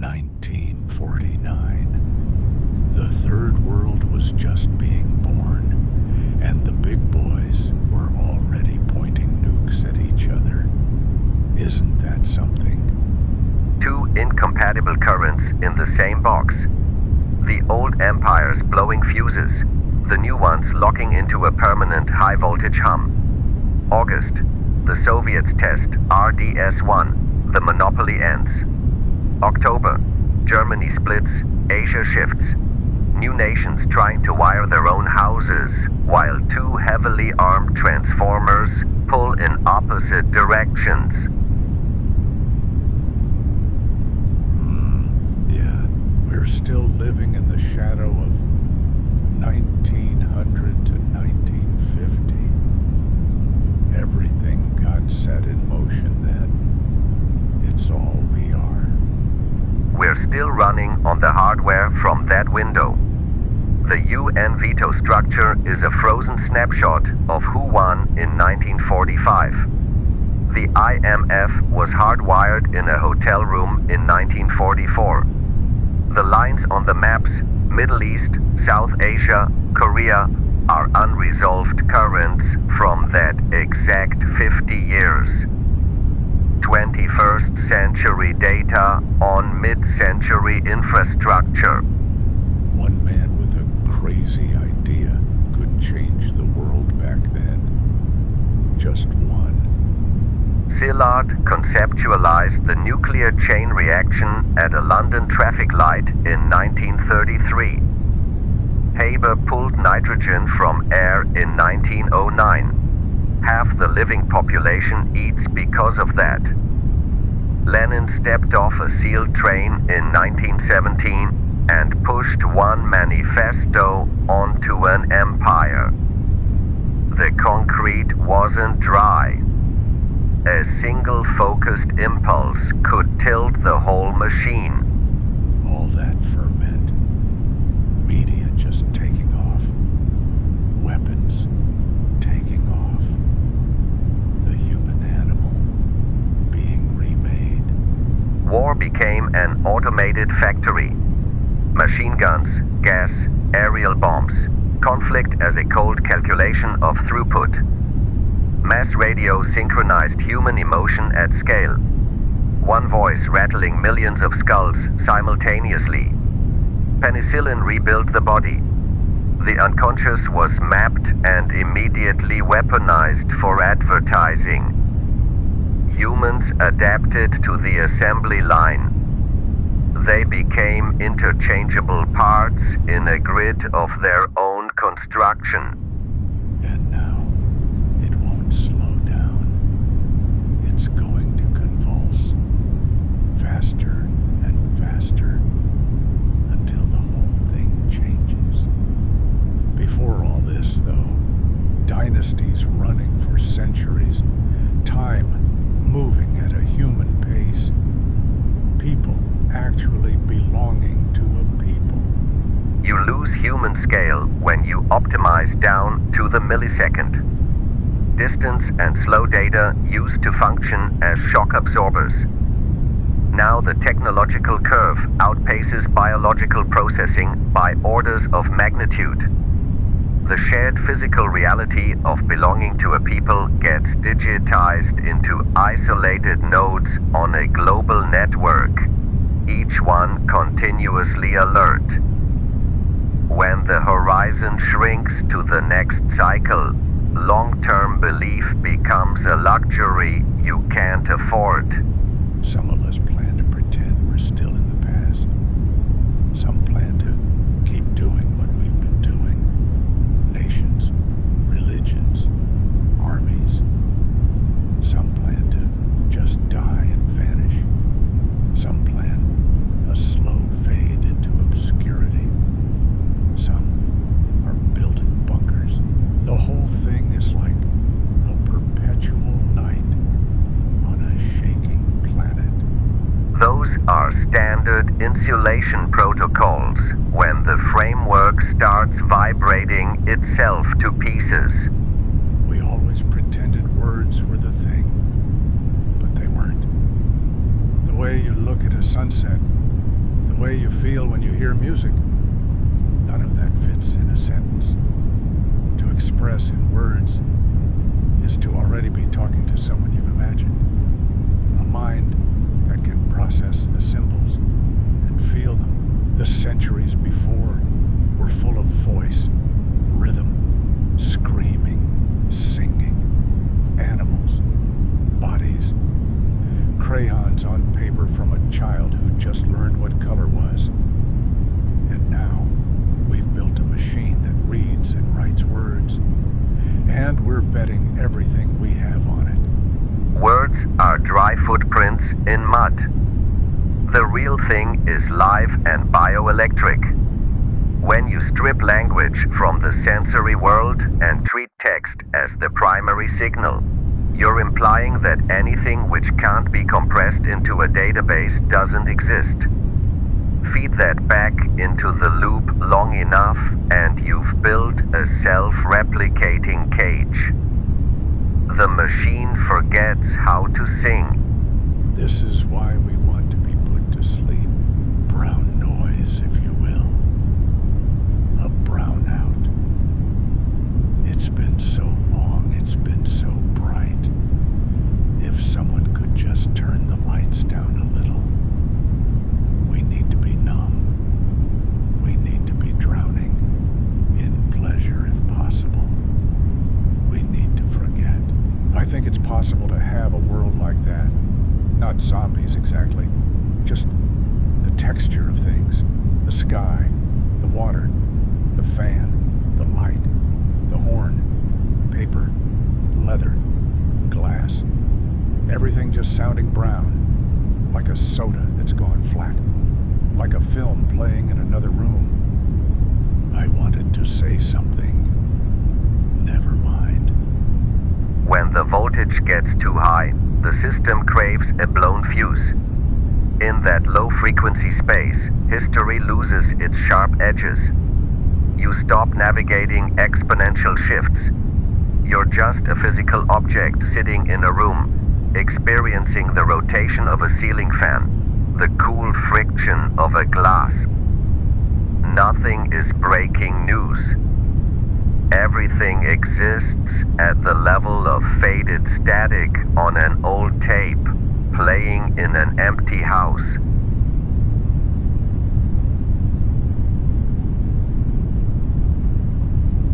1949. The third world was just being born, and the big boys were already pointing nukes at each other. Isn't that something? Two incompatible currents in the same box. The old empires blowing fuses, the new ones locking into a permanent high-voltage hum. August, the Soviets test RDS-1, the monopoly ends. October, Germany splits, Asia shifts. New nations trying to wire their own houses, while two heavily armed transformers pull in opposite directions. Yeah, we're still living in the shadow of 1900 to 1950. Everything got set in motion then. It's all we are. We're still running on the hardware from that window. The UN veto structure is a frozen snapshot of who won in 1945. The IMF was hardwired in a hotel room in 1944. The lines on the maps, Middle East, South Asia, Korea, are unresolved currents from that exact 50 years. 21st century data on mid-century infrastructure. One man with a crazy idea could change the world back then. Just one. Szilard conceptualized the nuclear chain reaction at a London traffic light in 1933. Haber pulled nitrogen from air in 1909. Half the living population eats because of that. Lenin stepped off a sealed train in 1917 and pushed one manifesto onto an empire. The concrete wasn't dry. A single focused impulse could tilt the whole machine. All that ferment. Media just taking off. Weapons taking off. The human animal being remade. War became an automated factory. Machine guns, gas, aerial bombs. Conflict as a cold calculation of throughput. Mass radio synchronized human emotion at scale. One voice rattling millions of skulls simultaneously. Penicillin rebuilt the body. The unconscious was mapped and immediately weaponized for advertising. Humans adapted to the assembly line. They became interchangeable parts in a grid of their own construction. And now, it won't slow down. It's going to convulse. Faster and faster. Until the whole thing changes. Before all this, though, dynasties running for centuries. Time moving at a human pace. People actually belonging to a people. You lose human scale when you optimize down to the millisecond. Distance and slow data used to function as shock absorbers. Now the technological curve outpaces biological processing by orders of magnitude. The shared physical reality of belonging to a people gets digitized into isolated nodes on a global network, each one continuously alert. When the horizon shrinks to the next cycle, long-term belief becomes a luxury you can't afford. Some of us plan to pretend we're still in the past. Some plan to keep doing what we've been doing. Nations, religions, armies. Some plan to just die and vanish. Some plan a slow fade into obscurity. Some are building bunkers. The whole thing is like a perpetual night on a shaking planet. Those are standard insulation protocols when the framework starts vibrating itself to pieces. We always pretended words were the thing, but they weren't. The way you look at a sunset way you feel when you hear music. None of that fits in a sentence. To express in words is to already be talking to someone you've imagined. A mind that can process the symbols and feel them. The centuries before were full of voice, rhythm, screaming, singing, animals, bodies, crayons on paper from a child who just learned what color was. And now we've built a machine that reads and writes words, and we're betting everything we have on it. Words are dry footprints in mud. The real thing is live and bioelectric. When you strip language from the sensory world and treat text as the primary signal, you're implying that anything which can't be compressed into a database doesn't exist. Feed that back into the loop long enough and you've built a self-replicating cage. The machine forgets how to sing. This is why we want to be put to sleep. Brown noise, if you will. A brownout. It's been so long, it's been so bright. If someone could just turn the lights down a little. We need to be numb. We need to be drowning in pleasure if possible. We need to forget. I think it's possible to have a world like that. Not zombies exactly. Just the texture of things. The sky, the water, the fan, the light, the horn, paper, leather, glass. Everything just sounding brown, like a soda that's gone flat, like a film playing in another room. I wanted to say something. Never mind. When the voltage gets too high, the system craves a blown fuse. In that low-frequency space, history loses its sharp edges. You stop navigating exponential shifts. You're just a physical object sitting in a room, experiencing the rotation of a ceiling fan, the cool friction of a glass. Nothing is breaking news. Everything exists at the level of faded static on an old tape, playing in an empty house.